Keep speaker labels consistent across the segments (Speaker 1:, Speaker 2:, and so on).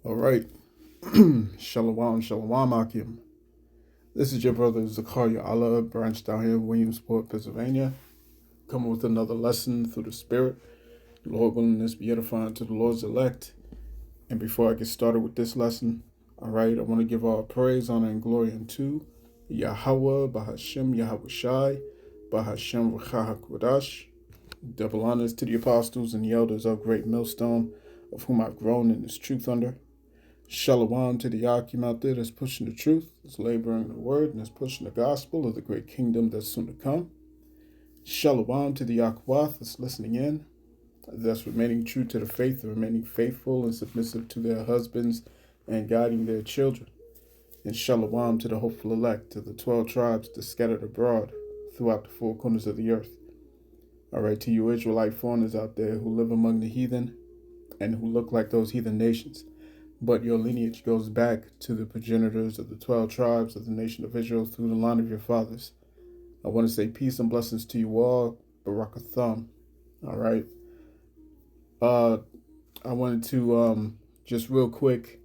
Speaker 1: All right. Shalom, shalom, Akim. This is your brother Zakaria Allah, branched down here in Williamsport, Pennsylvania, coming with another lesson through the Spirit. Lord willing, this be edifying to the Lord's elect. And before I get started with this lesson, all right, I want to give all praise, honor, and glory unto Yahweh, Bahashem, Yahweh Shai, Bahashem, Ruach Double honors to the apostles and the elders of Great Millstone, of whom I've grown in this truth under. Shalom to the Akim out there that's pushing the truth, that's laboring the word, and that's pushing the gospel of the great kingdom that's soon to come. Shalom to the Akwath that's listening in, that's remaining true to the faith, remaining faithful and submissive to their husbands and guiding their children. And shalom to the hopeful elect, to the 12 tribes that scattered abroad throughout the four corners of the earth. All right, to you Israelite foreigners out there who live among the heathen and who look like those heathen nations, but your lineage goes back to the progenitors of the 12 tribes of the nation of Israel through the line of your fathers. I want to say peace and blessings to you all. Barakatham. All right. I wanted to just real quick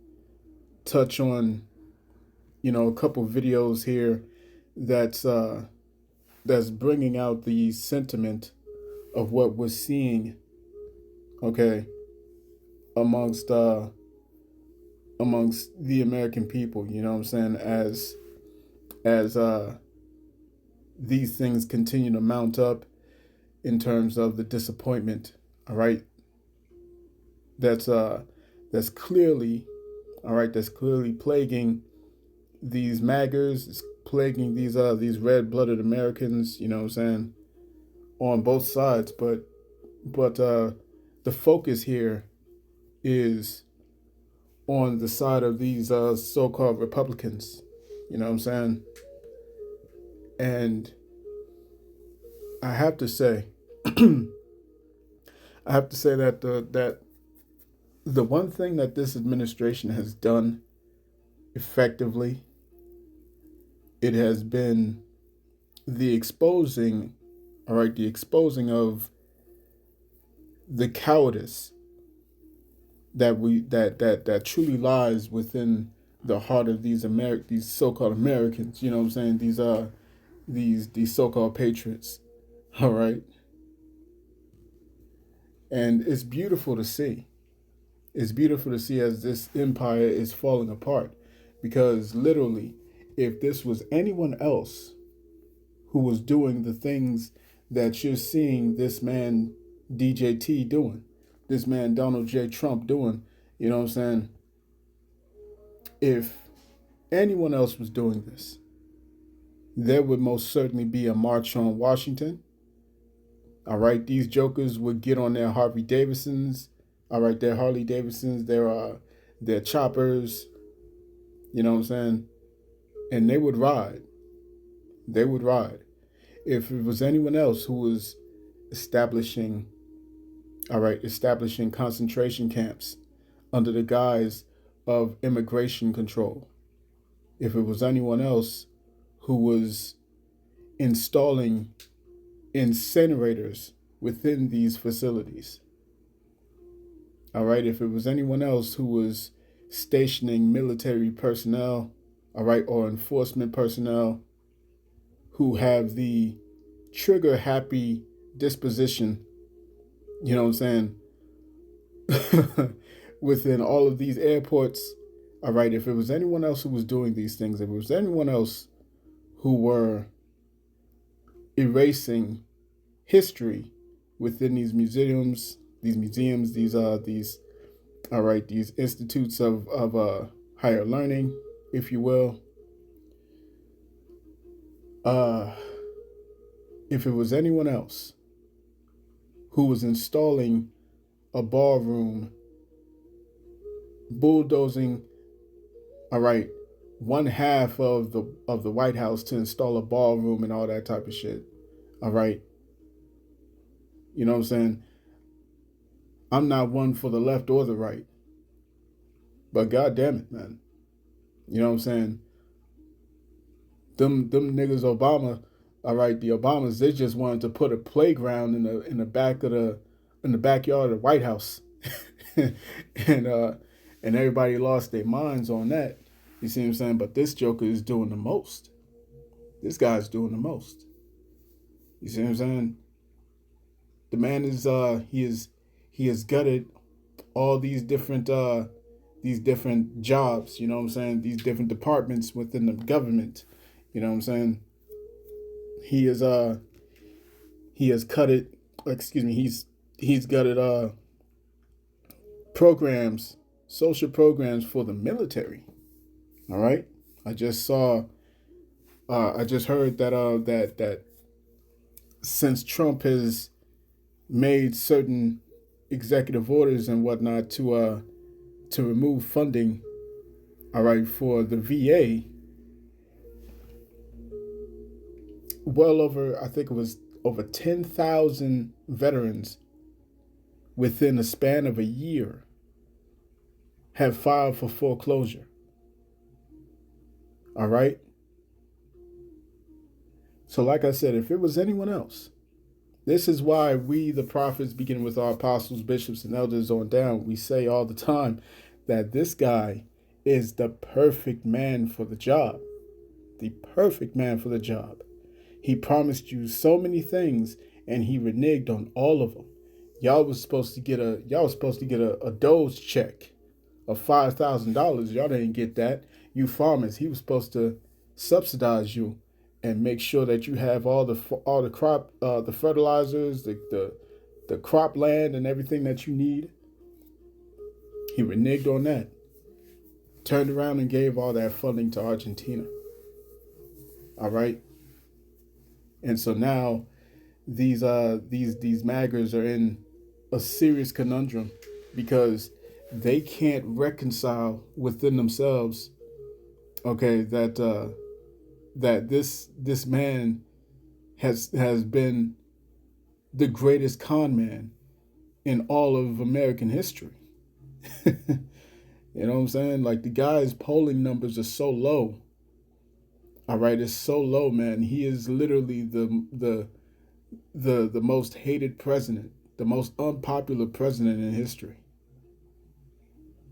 Speaker 1: touch on, a couple videos here that's bringing out the sentiment of what we're seeing, okay, amongst the American people, you know what I'm saying, as these things continue to mount up in terms of the disappointment, all right, that's clearly, all right, that's clearly plaguing these MAGAs, it's plaguing these red-blooded Americans, you know what I'm saying, on both sides, but the focus here is on the side of these so-called Republicans, you know what I'm saying? And I have to say, that the one thing that this administration has done effectively, it has been the exposing of the cowardice that truly lies within the heart of these so-called Americans, you know what I'm saying? These so-called patriots. All right. And it's beautiful to see. It's beautiful to see as this empire is falling apart. Because literally, if this was anyone else who was doing the things that you're seeing this man DJT doing, this man Donald J. Trump doing, you know what I'm saying? If anyone else was doing this, there would most certainly be a march on Washington. All right, these jokers would get on their Harley Davidsons, all right, their Harley Davidsons, their choppers, you know what I'm saying? And they would ride. They would ride. If it was anyone else who was establishing concentration camps under the guise of immigration control, if it was anyone else who was installing incinerators within these facilities, all right, if it was anyone else who was stationing military personnel, all right, or enforcement personnel who have the trigger happy disposition, you know what I'm saying, within all of these airports, all right, if it was anyone else who was doing these things, if it was anyone else who were erasing history within these institutes of higher learning, if you will, if it was anyone else who was installing a ballroom, bulldozing, all right, one half of the White House to install a ballroom and all that type of shit, all right, you know what I'm saying? I'm not one for the left or the right, but god damn it, man, you know what I'm saying? Them niggas Obama, all right, the Obamas, they just wanted to put a playground in the backyard of the White House, and and everybody lost their minds on that. You see what I'm saying? But this Joker is doing the most. This guy's doing the most. You see what I'm saying? The man is he has gutted all these different jobs, you know what I'm saying? These different departments within the government. You know what I'm saying? He has cut it, excuse me, he's gutted programs, social programs for the military. All right? I just heard that since Trump has made certain executive orders and whatnot to remove funding, all right, for the VA, well over, I think it was over 10,000 veterans within a span of a year have filed for foreclosure. All right? So like I said, if it was anyone else, this is why we, the prophets, beginning with our apostles, bishops, and elders on down, we say all the time that this guy is the perfect man for the job. The perfect man for the job. He promised you so many things, and he reneged on all of them. Y'all was supposed to get a Doge check of $5,000. Y'all didn't get that. You farmers, he was supposed to subsidize you and make sure that you have all the crop, the fertilizers, the crop land, and everything that you need. He reneged on that. Turned around and gave all that funding to Argentina. All right. And so now these MAGAs are in a serious conundrum because they can't reconcile within themselves, okay, that this man has been the greatest con man in all of American history. You know what I'm saying? Like, the guy's polling numbers are so low. All right, it's so low, man. He is literally the most hated president, the most unpopular president in history.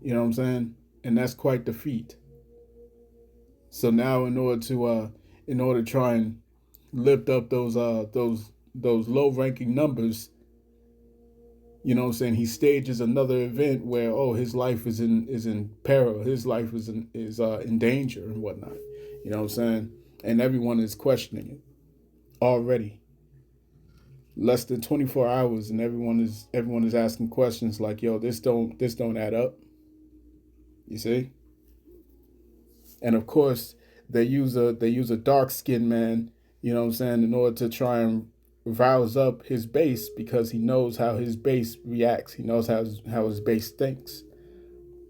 Speaker 1: You know what I'm saying? And that's quite the feat. So now, in order to try and lift up those low-ranking numbers, you know what I'm saying, he stages another event where, oh, his life is in peril, his life is in danger and whatnot. You know what I'm saying? And everyone is questioning it already. Less than 24 hours, and everyone is asking questions like, yo, this don't add up. You see? And of course, they use a dark-skinned man, you know what I'm saying, in order to try and rouse up his base, because he knows how his base reacts. He knows how his base thinks.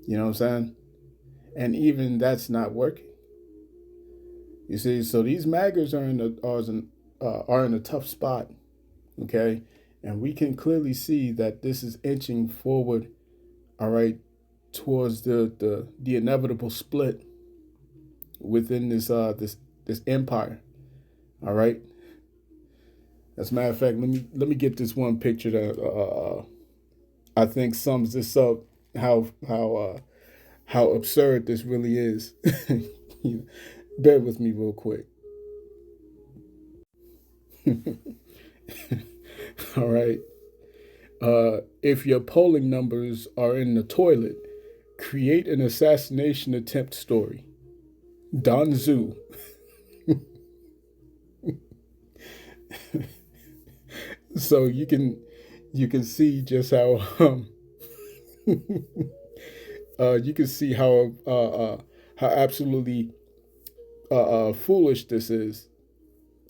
Speaker 1: You know what I'm saying? And even that's not working. You see, so these MAGAs are in a tough spot, okay? And we can clearly see that this is inching forward, all right, towards the inevitable split within this empire, all right? As a matter of fact, let me get this one picture that I think sums this up. How absurd this really is. Bear with me real quick. All right. If your polling numbers are in the toilet, create an assassination attempt story. Don Zhu. So you can see just how you can see how absolutely foolish this is.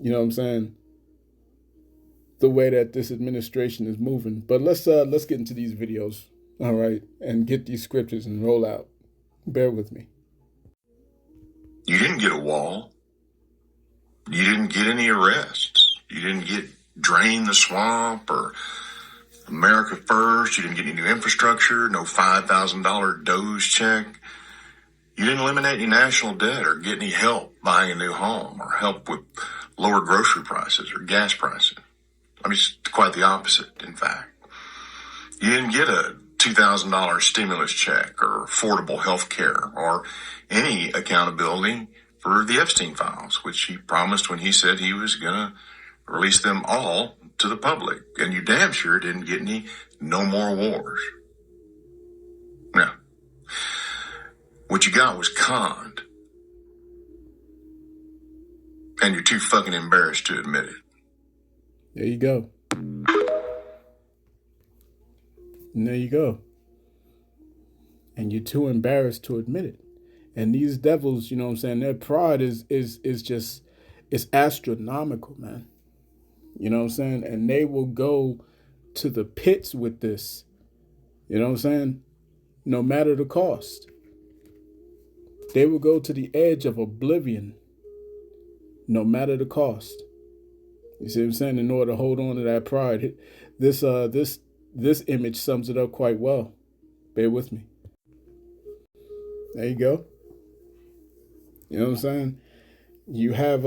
Speaker 1: You know what I'm saying? The way that this administration is moving. But let's get into these videos, all right, and get these scriptures and roll out. Bear with me.
Speaker 2: You didn't get a wall. You didn't get any arrests. You didn't get drain the swamp or America First. You didn't get any new infrastructure, no $5,000 Doge check. You didn't eliminate any national debt or get any help buying a new home or help with lower grocery prices or gas prices. I mean, it's quite the opposite, in fact. You didn't get a $2,000 stimulus check or affordable health care or any accountability for the Epstein files, which he promised when he said he was going to release them all to the public. And you damn sure didn't get any no more wars. Now, what you got was conned. And you're too fucking embarrassed to admit it.
Speaker 1: There you go. And there you go. And you're too embarrassed to admit it. And these devils, you know what I'm saying, their pride is just, it's astronomical, man. You know what I'm saying? And they will go to the pits with this. You know what I'm saying? No matter the cost. They will go to the edge of oblivion, no matter the cost. You see what I'm saying? In order to hold on to that pride. This image sums it up quite well. Bear with me. There you go. You know what I'm saying? You have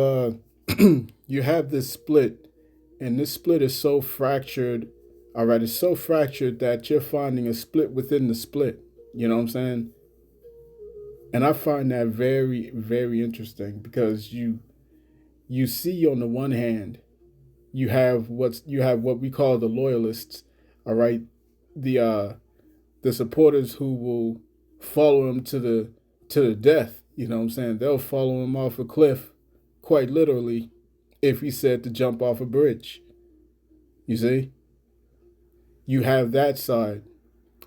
Speaker 1: you have this split, and this split is so fractured. All right, it's so fractured that you're finding a split within the split. You know what I'm saying? And I find that very, very interesting because you see on the one hand, you have what we call the loyalists, all right, the supporters who will follow him to the death. You know what I'm saying? They'll follow him off a cliff, quite literally, if he said to jump off a bridge. You see? You have that side.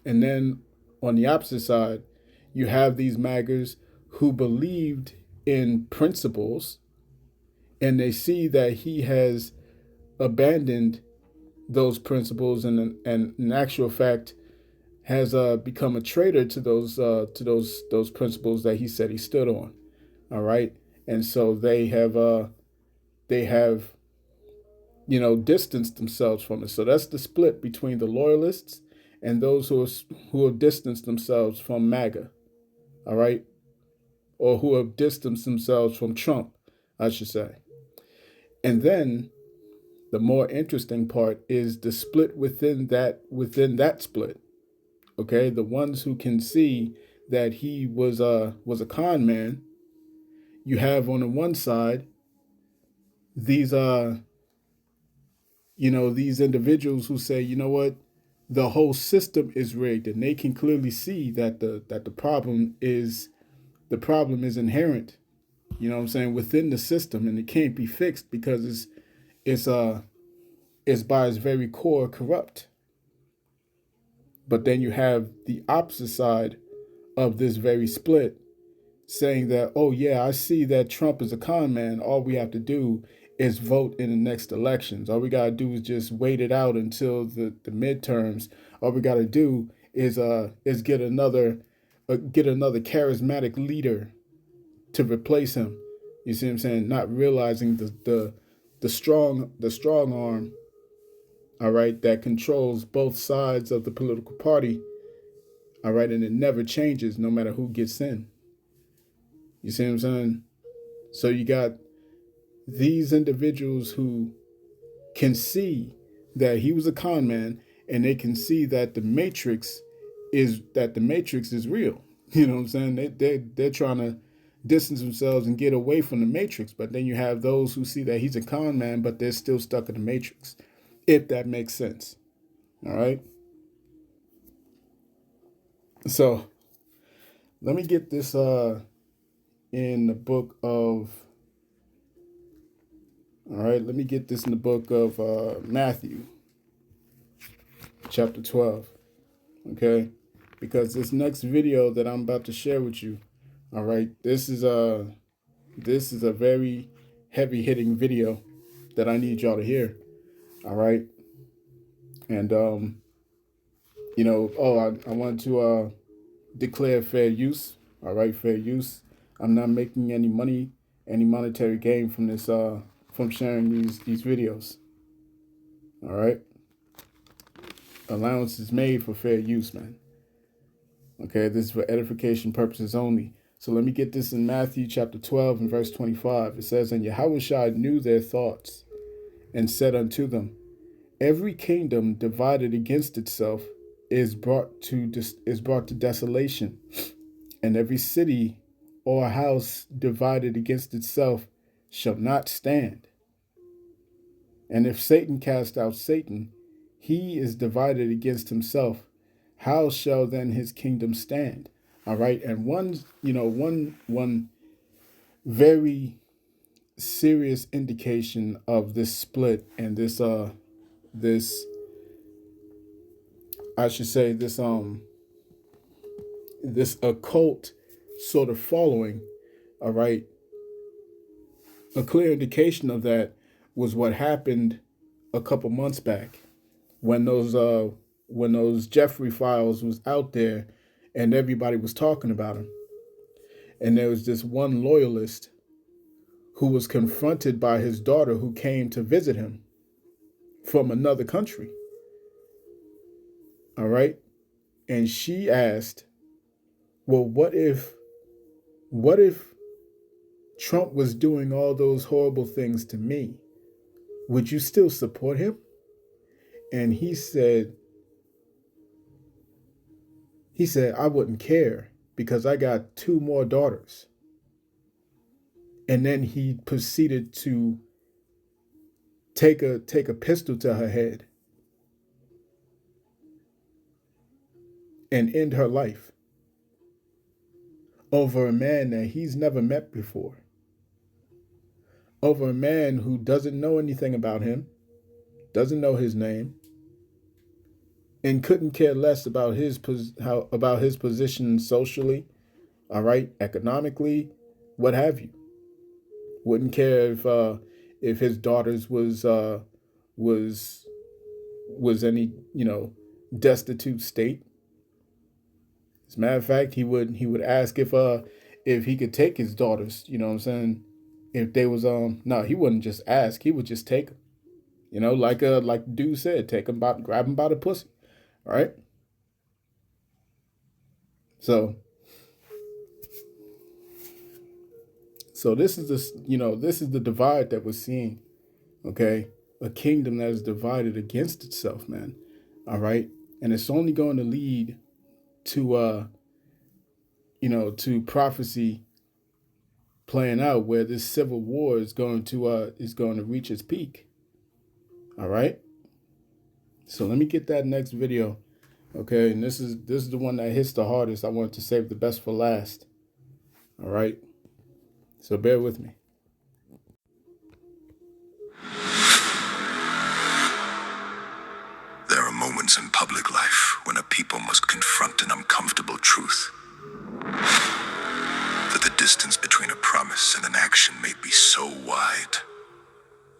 Speaker 1: And then on the opposite side, you have these MAGAs who believed in principles, and they see that he has abandoned those principles and in actual fact has become a traitor to those principles that he said he stood on. All right. And so they have distanced themselves from it. So that's the split between the loyalists and those who have distanced themselves from MAGA. All right. Or who have distanced themselves from Trump, I should say. And then the more interesting part is the split within that split. Okay, the ones who can see that he was a con man. You have on the one side these these individuals who say, you know what, the whole system is rigged, and they can clearly see that the problem is inherent. You know what I'm saying, within the system, and it can't be fixed because it's by its very core corrupt. But then you have the opposite side of this very split saying that, oh yeah, I see that Trump is a con man. All we have to do is vote in the next elections. All we got to do is just wait it out until the midterms. All we got to do is get another charismatic leader to replace him. You see what I'm saying? Not realizing the strong arm, all right, that controls both sides of the political party, all right, and it never changes no matter who gets in. You see what I'm saying? So you got these individuals who can see that he was a con man, and they can see that the matrix is real. You know what I'm saying? They're trying to distance themselves and get away from the matrix. But then you have those who see that he's a con man, but they're still stuck in the matrix, if that makes sense. All right. So let me get this in the book of Matthew chapter 12. Okay, because this next video that I'm about to share with you, all right, this is a very heavy hitting video that I need y'all to hear. All right. And I want to declare fair use. All right, fair use. I'm not making any money, any monetary gain from this from sharing these videos. All right. Allowance is made for fair use, man. Okay, this is for edification purposes only. So let me get this in Matthew chapter 12 and verse 25. It says, and Yahushua knew their thoughts and said unto them, every kingdom divided against itself is brought to desolation, and every city or house divided against itself shall not stand. And if Satan cast out Satan, he is divided against himself. How shall then his kingdom stand? All right. And one very serious indication of this split and this I should say this occult sort of following, all right. A clear indication of that was what happened a couple months back when those Jeffrey files was out there and everybody was talking about him. And there was this one loyalist who was confronted by his daughter who came to visit him from another country. All right. And she asked, well, what if Trump was doing all those horrible things to me? Would you still support him? And he said, I wouldn't care because I got 2 more daughters. And then he proceeded to take a pistol to her head and end her life over a man that he's never met before, over a man who doesn't know anything about him, doesn't know his name, and couldn't care less about his position socially, all right, economically, what have you. Wouldn't care if his daughters was any destitute state. As a matter of fact, he would ask if he could take his daughters. You know what I'm saying? If they was no, he wouldn't just ask. He would just take them. Like the dude said, grab him by the pussy. All right. So this is this is the divide that we're seeing. Okay, a kingdom that is divided against itself, man. All right, and it's only going to lead to to prophecy playing out where this civil war is going to reach its peak. All right. So let me get that next video. Okay, and this is the one that hits the hardest. I wanted to save the best for last. All right. So bear with me.
Speaker 2: There are moments in public life when a people must confront an uncomfortable truth. That the distance between a promise and an action may be so wide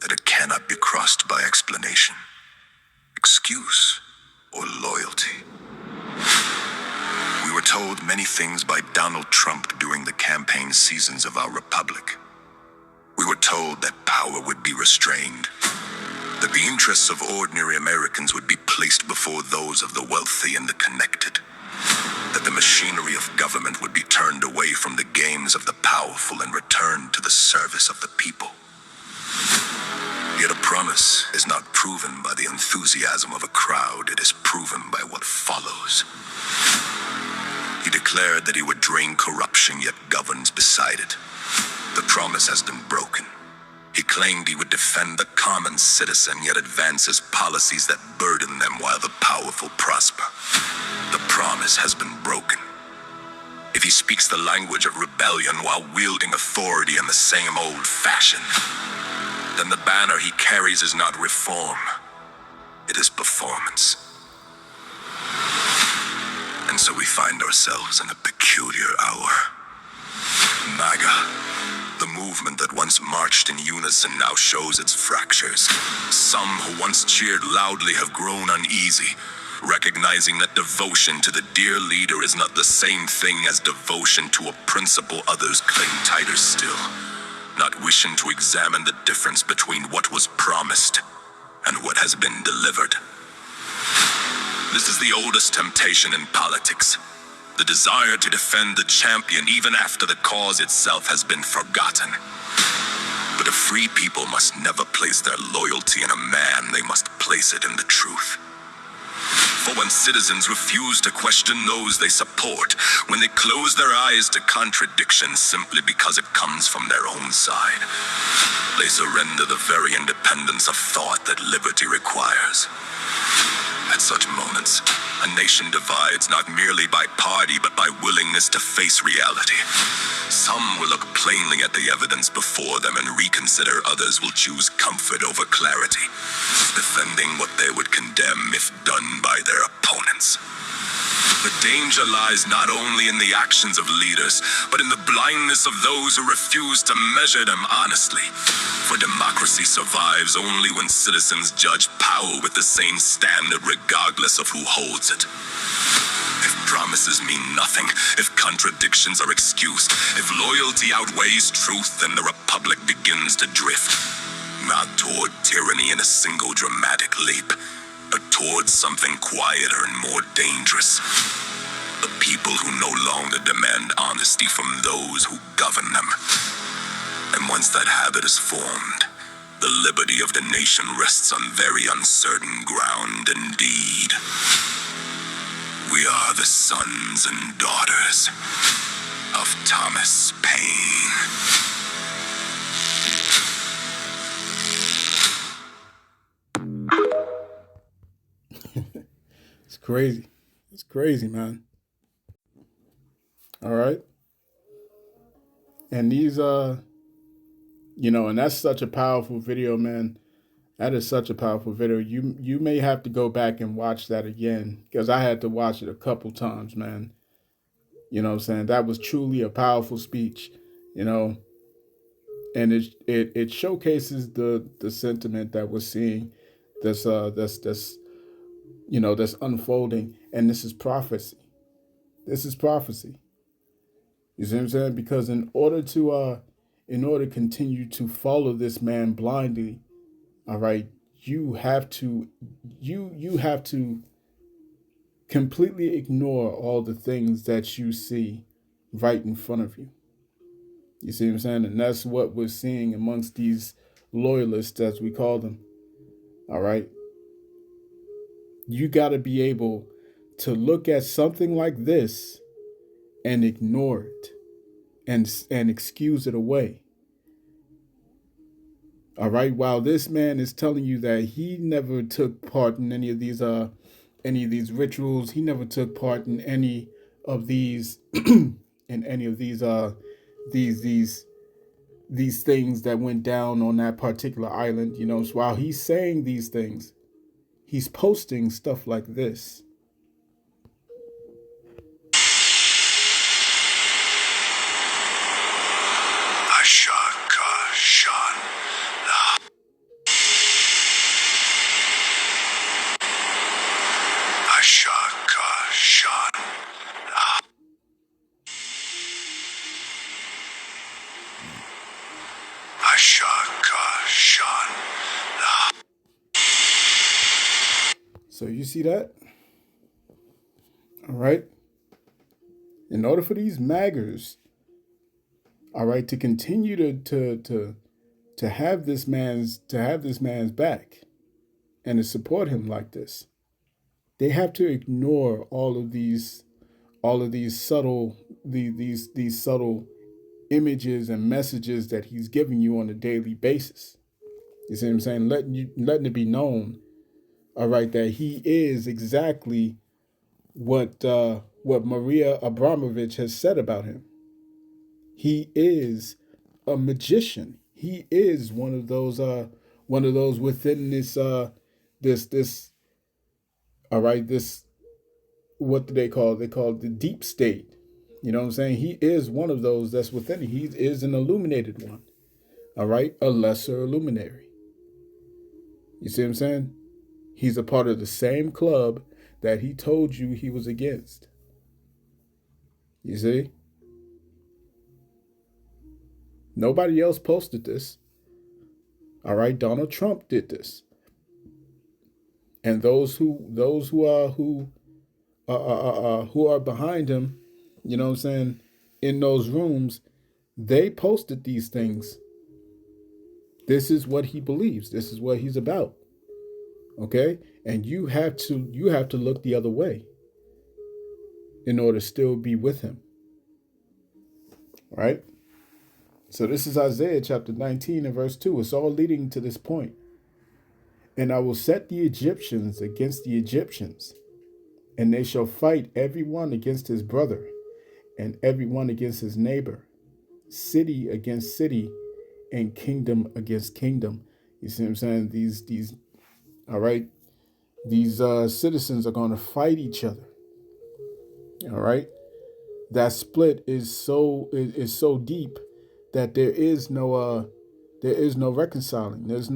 Speaker 2: that it cannot be crossed by explanation, excuse, or loyalty. We were told many things by Donald Trump during the campaign seasons of our republic. We were told that power would be restrained, that the interests of ordinary Americans would be placed before those of the wealthy and the connected, that the machinery of government would be turned away from the games of the powerful and returned to the service of the people. Yet a promise is not proven by the enthusiasm of a crowd, it is proven by what follows. He declared that he would drain corruption, yet governs beside it. The promise has been broken. He claimed he would defend the common citizen, yet advances policies that burden them while the powerful prosper. The promise has been broken. If he speaks the language of rebellion while wielding authority in the same old fashion, then the banner he carries is not reform, it is performance. And so we find ourselves in a peculiar hour. MAGA, the movement that once marched in unison now shows its fractures. Some who once cheered loudly have grown uneasy, recognizing that devotion to the dear leader is not the same thing as devotion to a principle others cling tighter still, not wishing to examine the difference between what was promised and what has been delivered. This is the oldest temptation in politics, the desire to defend the champion even after the cause itself has been forgotten. But a free people must never place their loyalty in a man, they must place it in the truth. For when citizens refuse to question those they support, when they close their eyes to contradiction simply because it comes from their own side, they surrender the very independence of thought that liberty requires. At such moments, a nation divides not merely by party, but by willingness to face reality. Some will look plainly at the evidence before them and reconsider. Others will choose comfort over clarity, defending what they would condemn if done by their opponents. The danger lies not only in the actions of leaders, but in the blindness of those who refuse to measure them honestly. For democracy survives only when citizens judge power with the same standard regardless of who holds it. If promises mean nothing, if contradictions are excused, if loyalty outweighs truth, then the republic begins to drift. Not toward tyranny in a single dramatic leap, but towards something quieter and more dangerous. The people who no longer demand honesty from those who govern them. And once that habit is formed, the liberty of the nation rests on very uncertain ground indeed. We are the sons and daughters of Thomas Paine.
Speaker 1: It's crazy. It's crazy, man. All right. And these and that's such a powerful video, man. That is such a powerful video. You may have to go back and watch that again because I had to watch it a couple times, man. You know what I'm saying? That was truly a powerful speech, you know. And it showcases the sentiment that we're seeing that's that's unfolding, and this is prophecy. This is prophecy. You see what I'm saying? Because in order to continue to follow this man blindly, all right, you have to completely ignore all the things that you see right in front of you. You see what I'm saying? And that's what we're seeing amongst these loyalists, as we call them. All right. You got to be able to look at something like this and ignore it and excuse it away. All right. While this man is telling you that he never took part in any of these rituals, he never took part in any of these in any of these these things that went down on that particular island. So while he's saying these things, he's posting stuff like this. So you see that? All right. In order for these MAGAs, all right, to continue to have this man's back and to support him like this, they have to ignore all of these subtle these subtle images and messages that he's giving you on a daily basis. You see what I'm saying? Letting it be known, all right, that he is exactly what Maria Abramovich has said about him. He is a magician. He is one of those within this this all right, this, what do they call it? They call it the deep state. You know what I'm saying? He is one of those that's within it. He is an illuminated one. All right, a lesser illuminary. You see what I'm saying? He's a part of the same club that he told you he was against. You see? Nobody else posted this. All right, Donald Trump did this. And those who are behind him, you know what I'm saying, in those rooms, they posted these things. This is what he believes. This is what he's about. Okay? and you have to look the other way in order to still be with him, right? So this is Isaiah chapter 19 and verse 2. It's all leading to this point. And I will set the Egyptians against the Egyptians, and they shall fight every one against his brother, and every one against his neighbor, city against city, and kingdom against kingdom. You see what I'm saying? These all right, these citizens are going to fight each other. All right, that split is so deep that there is no reconciling. There's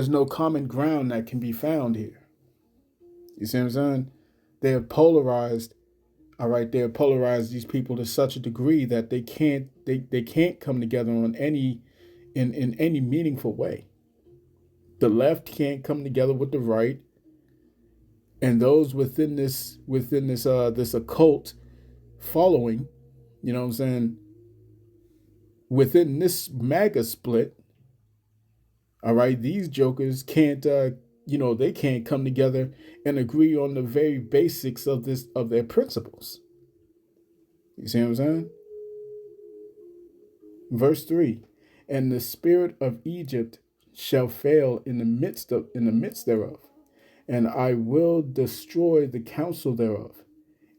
Speaker 1: no common ground that can be found here. You see what I'm saying? They're polarized. All right, they're polarized these people to such a degree that they can't come together on in any meaningful way. The left can't come together with the right, and those within this occult following, you know what I'm saying, within this MAGA split, all right, these jokers can't they can't come together and agree on the very basics of their principles. You see what I'm saying? Verse 3. And the spirit of Egypt shall fail in the midst thereof, and I will destroy the counsel thereof,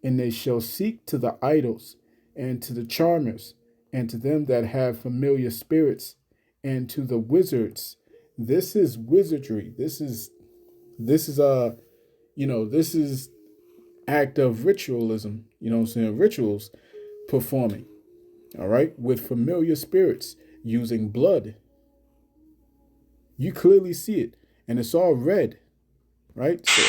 Speaker 1: and they shall seek to the idols, and to the charmers, and to them that have familiar spirits, and to the wizards. This is wizardry. This is this is act of ritualism, you know what I'm saying? Rituals performing, all right, with familiar spirits, using blood. You clearly see it, and it's all red, right? So,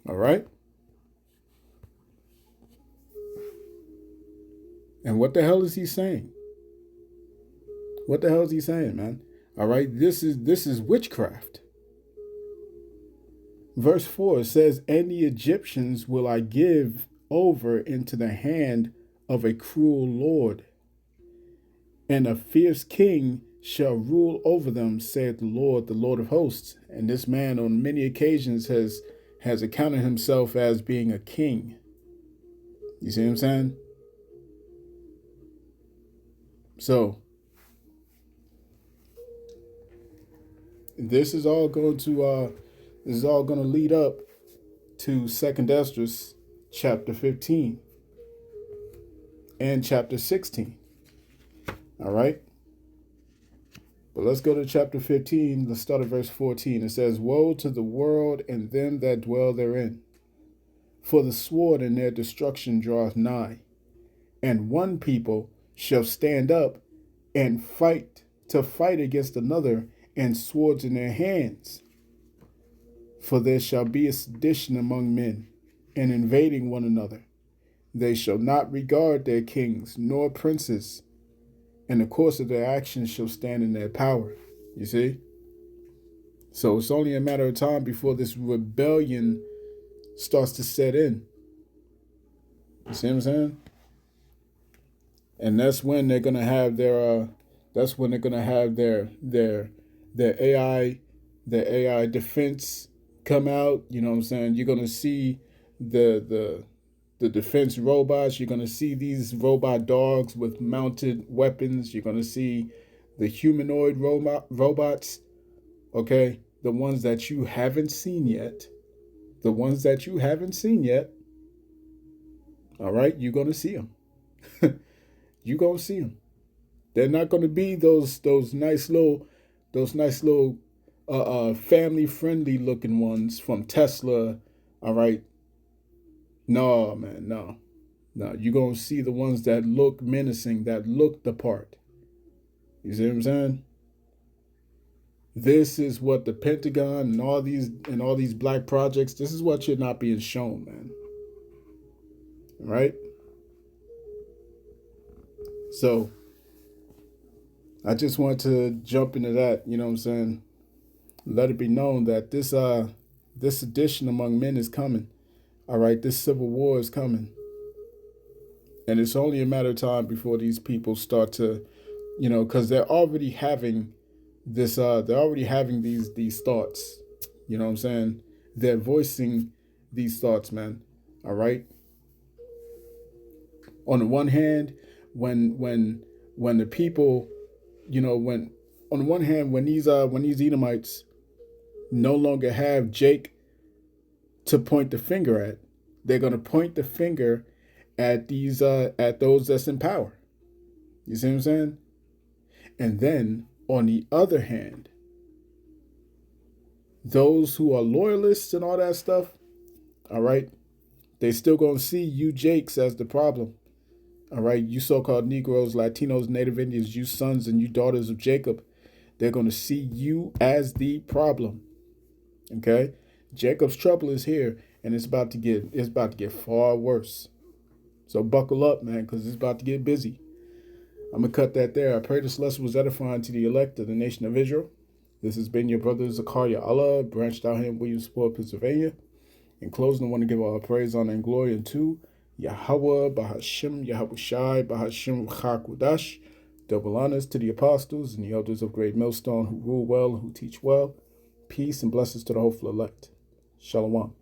Speaker 1: all right. And what the hell is he saying? What the hell is he saying, man? All right, this is witchcraft. Verse 4 says, and the Egyptians will I give over into the hand of a cruel lord, and a fierce king shall rule over them, saith the Lord of hosts. And this man on many occasions has accounted himself as being a king. You see what I'm saying? So this is all going to lead up to Second Esdras chapter 15 and chapter 16. All right. But let's go to chapter 15. Let's start at verse 14. It says, woe to the world and them that dwell therein, for the sword in their destruction draweth nigh. And one people shall stand up and fight against another, and swords in their hands. For there shall be a sedition among men, and invading one another. They shall not regard their kings nor princes, and the course of their actions shall stand in their power. You see? So it's only a matter of time before this rebellion starts to set in. You see what I'm saying? And that's when they're gonna have their AI defense come out. You know what I'm saying? You're gonna see the defense robots. You're gonna see these robot dogs with mounted weapons. You're gonna see the humanoid robots. Okay, the ones that you haven't seen yet. The ones that you haven't seen yet. All right, you're gonna see them. You're gonna see them. They're not gonna be those nice little family friendly looking ones from Tesla. All right. No, man, no. No, you're gonna see the ones that look menacing, that look the part. You see what I'm saying? This is what the Pentagon and all these black projects, this is what you're not being shown, man. Right? So I just want to jump into that, you know what I'm saying? Let it be known that this sedition among men is coming. All right, this civil war is coming, and it's only a matter of time before these people start to, because they're already having this. They're already having these thoughts. You know what I'm saying? They're voicing these thoughts, man. All right. On the one hand, when the people, when on the one hand when these Edomites no longer have Jake to point the finger at, they're gonna point the finger at these at those that's in power. You see what I'm saying? And then on the other hand, those who are loyalists and all that stuff, all right, they still gonna see you Jakes as the problem. All right, you so-called Negroes, Latinos, Native Indians, you sons and you daughters of Jacob, they're gonna see you as the problem. Okay, Jacob's trouble is here, and it's about to get far worse. So buckle up, man, because it's about to get busy. I'm gonna cut that there. I pray this lesson was edifying to the elect of the nation of Israel. This has been your brother Zakaria Allah, branched out here in Williamsport, Pennsylvania. In closing, I want to give all praise, honor, and glory unto Yahweh, Bahashim, Yahweh Shai, Bahashim, Chakudash. Double honors to the apostles and the elders of Great Millstone who rule well and who teach well. Peace and blessings to the hopeful elect. Shalom.